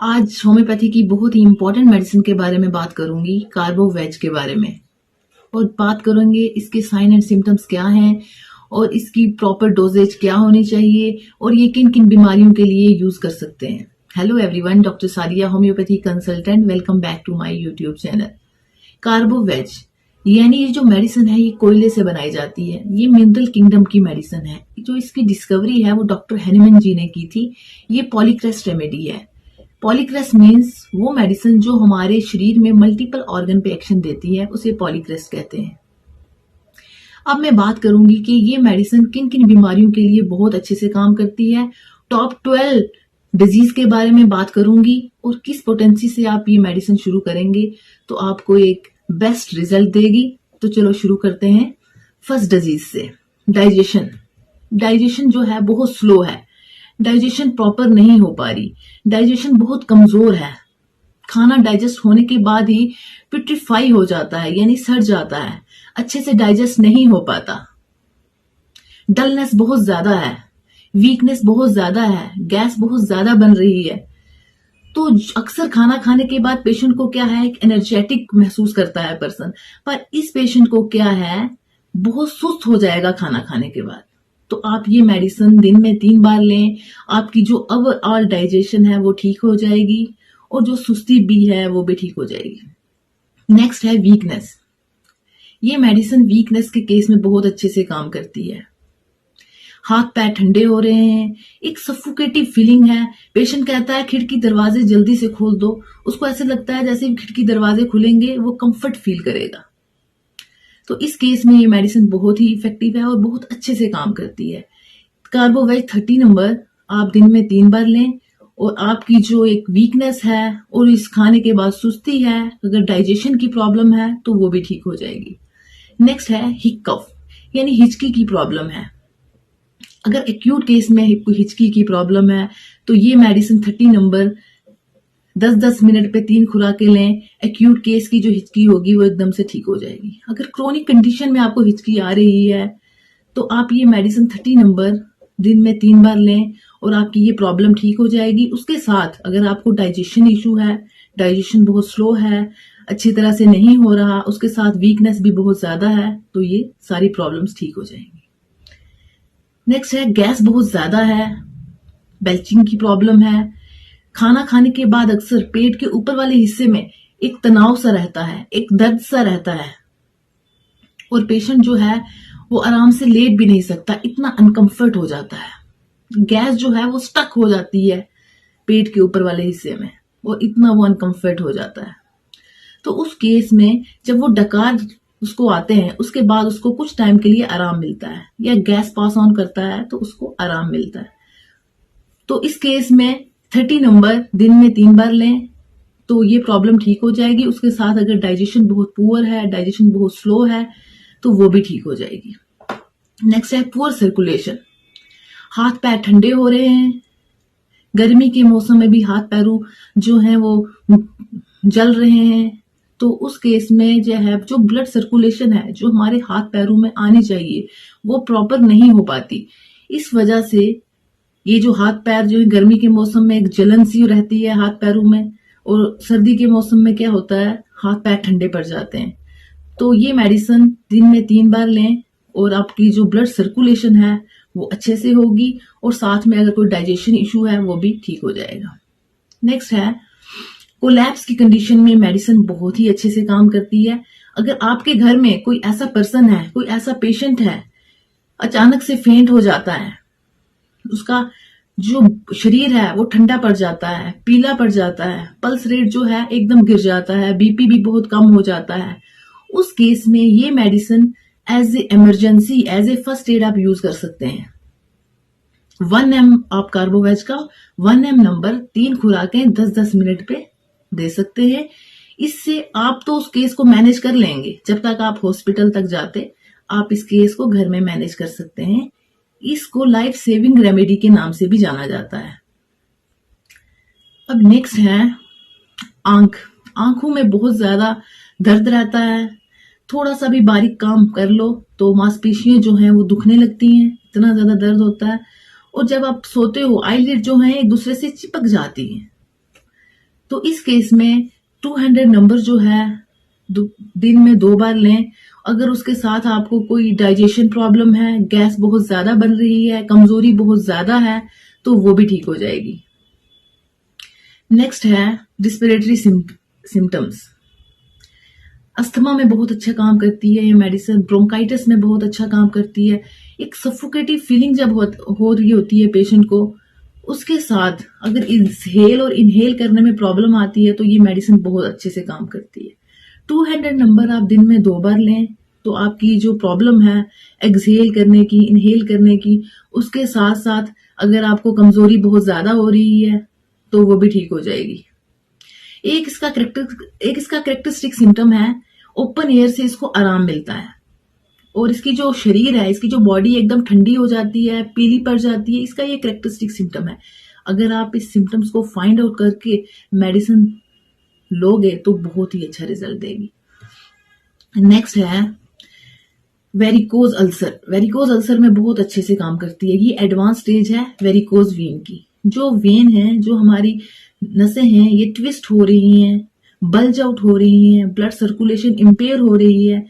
आज होम्योपैथी की बहुत ही इंपॉर्टेंट मेडिसिन के बारे में बात करूंगी, कार्बोवेज के बारे में। और बात करेंगे इसके साइन एंड सिम्टम्स क्या हैं और इसकी प्रॉपर डोजेज क्या होनी चाहिए और ये किन किन बीमारियों के लिए यूज कर सकते हैं। Hello everyone, doctor Saria, homeopathy consultant. Welcome back to my YouTube channel. Carbo veg यानी ये जो मेडिसिन है, ये कोयले से बनाई जाती है। ये मिनरल किंगडम की मेडिसिन है। जो इसकी डिस्कवरी है वो डॉक्टर हैनीमैन जी ने की थी। ये पॉलीक्रेस्ट रेमेडी है। पॉलीक्रेस्ट मीन्स वो मेडिसिन जो हमारे शरीर में मल्टीपल ऑर्गन पे एक्शन देती है, उसे पॉलीक्रेस्ट कहते हैं। अब मैं बात करूंगी कि ये मेडिसिन किन किन बीमारियों के लिए बहुत अच्छे से काम करती है। टॉप 12 डिजीज के बारे में बात करूंगी और किस पोटेंसी से आप ये मेडिसिन शुरू करेंगे तो आपको एक बेस्ट रिजल्ट देगी। तो चलो शुरू करते हैं फर्स्ट डिजीज से। डाइजेशन जो है बहुत स्लो है। डाइजेशन प्रॉपर नहीं हो पा रही। डाइजेशन बहुत कमजोर है। खाना डाइजेस्ट होने के बाद ही पिट्रीफाई हो जाता है, यानी सड़ जाता है, अच्छे से डाइजेस्ट नहीं हो पाता। डलनेस बहुत ज्यादा है, वीकनेस बहुत ज्यादा है, गैस बहुत ज्यादा बन रही है। तो अक्सर खाना खाने के बाद पेशेंट को क्या है, एक एनर्जेटिक महसूस करता है पर्सन, पर इस पेशेंट को क्या है, बहुत सुस्त हो जाएगा खाना खाने के बाद। तो आप ये मेडिसिन दिन में 3 बार लें। आपकी जो ओवरऑल डाइजेशन है वो ठीक हो जाएगी और जो सुस्ती भी है वो भी ठीक हो जाएगी। नेक्स्ट है वीकनेस। ये मेडिसिन वीकनेस के केस में बहुत अच्छे से काम करती है। हाथ पैर ठंडे हो रहे हैं, एक सफोकेटिव फीलिंग है। पेशेंट कहता है खिड़की दरवाजे जल्दी से खोल दो। उसको ऐसे लगता है जैसे खिड़की दरवाजे खुलेंगे वो कंफर्ट फील करेगा। तो इस केस में ये मेडिसिन बहुत ही इफेक्टिव है और बहुत अच्छे से काम करती है। कार्बोवेज 30 नंबर आप दिन में 3 बार लें और आपकी जो एक वीकनेस है और इस खाने के बाद सुस्ती है, अगर डाइजेशन की प्रॉब्लम है तो वो भी ठीक हो जाएगी। नेक्स्ट है हिकअप, यानी हिचकी की प्रॉब्लम है। अगर एक्यूट केस में हिचकी की प्रॉब्लम है तो ये मेडिसिन 30 नंबर 10-10 मिनट पे 3 खुराकें लें। एक्यूट केस की जो हिचकी होगी वो एकदम से ठीक हो जाएगी। अगर क्रोनिक कंडीशन में आपको हिचकी आ रही है तो आप ये मेडिसिन 30 नंबर दिन में 3 बार लें और आपकी ये प्रॉब्लम ठीक हो जाएगी। उसके साथ अगर आपको डाइजेशन इशू है, डाइजेशन बहुत स्लो है, अच्छी तरह से नहीं हो रहा, उसके साथ वीकनेस भी बहुत ज्यादा है, तो ये सारी प्रॉब्लम्स ठीक हो जाएंगी। नेक्स्ट है गैस बहुत ज्यादा है, बेल्चिंग की प्रॉब्लम है। खाना खाने के बाद अक्सर पेट के ऊपर वाले हिस्से में एक तनाव सा रहता है, एक दर्द सा रहता है और पेशेंट जो है वो आराम से लेट भी नहीं सकता, इतना अनकंफर्ट हो जाता है। गैस जो है वो स्टक हो जाती है पेट के ऊपर वाले हिस्से में और इतना वो अनकंफर्ट हो जाता है। तो उस केस में जब वो डकार उसको आते हैं उसके बाद उसको कुछ टाइम के लिए आराम मिलता है या गैस पास ऑन करता है तो उसको आराम मिलता है। तो इस केस में 30 नंबर दिन में 3 बार लें तो ये प्रॉब्लम ठीक हो जाएगी। उसके साथ अगर डाइजेशन बहुत पुअर है, डाइजेशन बहुत स्लो है, तो वो भी ठीक हो जाएगी। नेक्स्ट है पुअर सर्कुलेशन। हाथ पैर ठंडे हो रहे हैं, गर्मी के मौसम में भी हाथ पैरों जो हैं वो जल रहे हैं, तो उस केस में जो है जो ब्लड सर्कुलेशन है जो हमारे हाथ पैरों में आनी चाहिए वो प्रॉपर नहीं हो पाती। इस वजह से ये जो हाथ पैर जो है गर्मी के मौसम में एक जलन सी रहती है हाथ पैरों में, और सर्दी के मौसम में क्या होता है, हाथ पैर ठंडे पड़ जाते हैं। तो ये मेडिसिन दिन में 3 बार लें और आपकी जो ब्लड सर्कुलेशन है वो अच्छे से होगी और साथ में अगर कोई डाइजेशन इशू है वो भी ठीक हो जाएगा। नेक्स्ट है कोलैप्स की कंडीशन में मेडिसिन बहुत ही अच्छे से काम करती है। अगर आपके घर में कोई ऐसा पर्सन है, कोई ऐसा पेशेंट है, अचानक से फेंट हो जाता है, उसका जो शरीर है वो ठंडा पड़ जाता है, पीला पड़ जाता है, पल्स रेट जो है एकदम गिर जाता है, बीपी भी बहुत कम हो जाता है, उस केस में ये medicine as a emergency, as a first aid आप यूज कर सकते हैं। 1 ml आप कार्बोवेज का 1 ml नंबर 3 खुराकें 10-10 मिनट पे दे सकते हैं। इससे आप तो उस केस को मैनेज कर लेंगे। जब तक आप हॉस्पिटल तक जाते आप इस केस को घर में मैनेज कर सकते हैं। इसको लाइफ सेविंग रेमेडी के नाम से भी जाना जाता है। अब नेक्स्ट है आंखों में बहुत ज्यादा दर्द रहता है। थोड़ा सा भी बारीक काम कर लो तो मांसपेशियां जो हैं वो दुखने लगती हैं, इतना ज्यादा दर्द होता है। और जब आप सोते हो आईलिड जो है एक दूसरे से चिपक जाती हैं। तो इस केस में 200 नंबर जो है दिन में 2 बार लें। अगर उसके साथ आपको कोई डाइजेशन प्रॉब्लम है, गैस बहुत ज्यादा बन रही है, कमजोरी बहुत ज्यादा है, तो वो भी ठीक हो जाएगी। नेक्स्ट है रिस्पिरेटरी सिम्टम्स। अस्थमा में बहुत अच्छा काम करती है ये मेडिसिन, ब्रोंकाइटिस में बहुत अच्छा काम करती है। एक सफोकेटिव फीलिंग जब हो रही होती है पेशेंट को, उसके साथ अगर इंहेल और इनहेल करने में प्रॉब्लम आती है तो ये मेडिसिन बहुत अच्छे से काम करती है। 200 नंबर आप दिन में 2 बार लें तो आपकी जो प्रॉब्लम है एक्सहेल करने की, इनहेल करने की, उसके साथ साथ अगर आपको कमजोरी बहुत ज्यादा हो रही है तो वो भी ठीक हो जाएगी। एक इसका करेक्टरिस्टिक सिम्टम है, ओपन एयर से इसको आराम मिलता है और इसकी जो शरीर है, इसकी जो बॉडी एकदम ठंडी हो जाती है, पीली पड़ जाती है, इसका ये करेक्टरिस्टिक सिम्टम है। अगर आप इस सिम्टम्स को फाइंड आउट करके मेडिसिन लोगे तो बहुत ही अच्छा रिजल्ट देगी। नेक्स्ट है वेरिकोज अल्सर। वेरिकोज अल्सर में बहुत अच्छे से काम करती है। ये एडवांस स्टेज है वेरिकोज वेन की। जो वेन है, जो हमारी नसें हैं, ये ट्विस्ट हो रही हैं, बल्ज आउट हो रही हैं, ब्लड सर्कुलेशन इंपेयर हो रही है,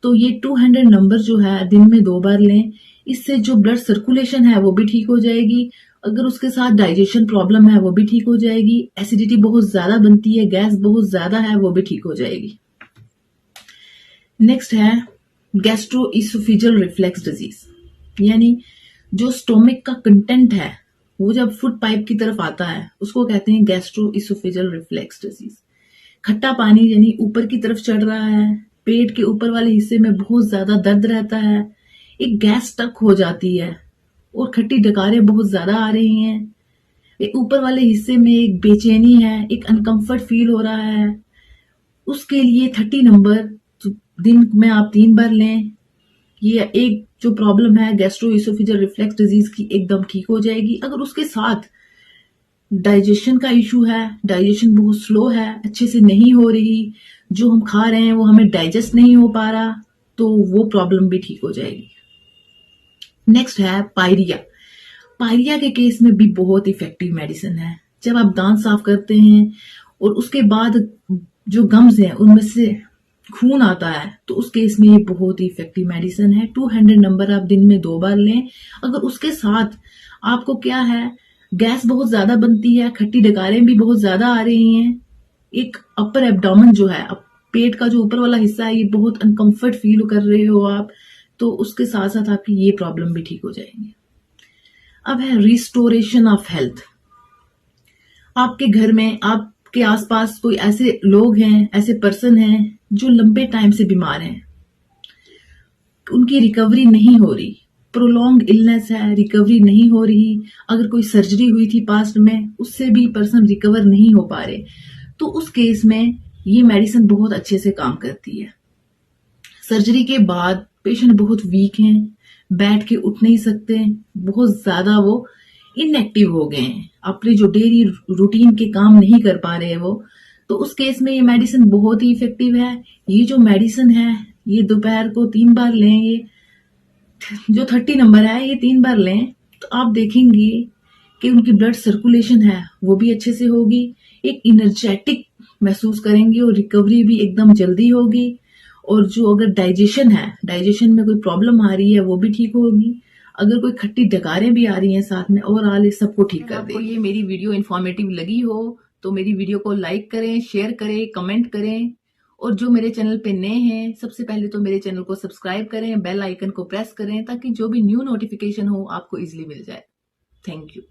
तो ये 200 नंबर जो है दिन में 2 बार लें। इससे जो ब्लड सर्कुलेशन है वो भी ठीक हो जाएगी। अगर उसके साथ डाइजेशन प्रॉब्लम है वो भी ठीक हो जाएगी। एसिडिटी बहुत ज्यादा बनती है, गैस बहुत ज्यादा है, वो भी ठीक हो जाएगी। नेक्स्ट है गैस्ट्रोइसोफेजियल रिफ्लेक्स डिजीज, यानी जो स्टोमिक का कंटेंट है वो जब फूड पाइप की तरफ आता है उसको कहते हैं गैस्ट्रोइसोफेजियल रिफ्लेक्स डिजीज। खट्टा पानी यानी ऊपर की तरफ चढ़ रहा है, पेट के ऊपर वाले हिस्से में बहुत ज्यादा दर्द रहता है, एक गैस स्टक हो जाती है और खट्टी डकारें बहुत ज्यादा आ रही हैं, ऊपर वाले हिस्से में एक बेचैनी है, एक अनकंफर्ट फील हो रहा है, उसके लिए 30 नंबर दिन में आप 3 बार लें। ये एक जो प्रॉब्लम है गैस्ट्रोइसोफेजियल रिफ्लेक्स डिजीज की एकदम ठीक हो जाएगी। अगर उसके साथ डाइजेशन का इशू है, डाइजेशन बहुत स्लो है, अच्छे से नहीं हो रही, जो हम खा रहे हैं वो हमें डाइजेस्ट नहीं हो पा रहा, तो वो प्रॉब्लम भी ठीक हो जाएगी। नेक्स्ट है पायरिया। पायरिया के केस में भी बहुत इफेक्टिव मेडिसिन है। जब आप दांत साफ करते हैं और उसके बाद जो गम्स हैं उनमें से खून आता है तो उस केस में ये बहुत ही इफेक्टिव मेडिसिन है। 200 नंबर आप दिन में 2 बार लें। अगर उसके साथ आपको क्या है, गैस बहुत ज्यादा बनती है, खट्टी डकारें भी बहुत ज्यादा आ रही हैं, एक अपर एब्डोमेन जो है, पेट का जो ऊपर वाला हिस्सा है, ये बहुत अनकंफर्ट फील कर रहे हो आप, तो उसके साथ साथ आपकी ये प्रॉब्लम भी ठीक हो जाएंगी। अब है रिस्टोरेशन ऑफ हेल्थ। आपके घर में, आपके आसपास कोई ऐसे लोग हैं, ऐसे पर्सन हैं जो लंबे टाइम से बीमार हैं, उनकी रिकवरी नहीं हो रही, प्रोलॉन्ग इलनेस है, रिकवरी नहीं हो रही, अगर कोई सर्जरी हुई थी पास्ट में उससे भी पर्सन रिकवर नहीं हो पा रहे, तो उस केस में ये मेडिसिन बहुत अच्छे से काम करती है। सर्जरी के बाद पेशेंट बहुत वीक हैं, बैठ के उठ नहीं सकते, बहुत ज्यादा वो इनएक्टिव हो गए हैं, अपने जो डेली रूटीन के काम नहीं कर पा रहे हैं वो, तो उस केस में ये मेडिसिन बहुत ही इफेक्टिव है। ये जो मेडिसिन है ये दोपहर को 3 बार लें, ये जो 30 नंबर है ये 3 बार लें तो आप देखेंगे कि उनकी ब्लड सर्कुलेशन है वो भी अच्छे से होगी, एक इनर्जेटिक महसूस करेंगे और रिकवरी भी एकदम जल्दी होगी। और जो अगर डाइजेशन है, डाइजेशन में कोई प्रॉब्लम आ रही है वो भी ठीक होगी, अगर कोई खट्टी डकारें भी आ रही हैं साथ में, ओवरऑल ये सबको ठीक कर देगी। आपको ये मेरी वीडियो इन्फॉर्मेटिव लगी हो तो मेरी वीडियो को लाइक करें, शेयर करें, कमेंट करें, और जो मेरे चैनल पे नए हैं सबसे पहले तो मेरे चैनल को सब्सक्राइब करें, बेल आइकन को प्रेस करें ताकि जो भी न्यू नोटिफिकेशन हो आपको इजीली मिल जाए। Thank you.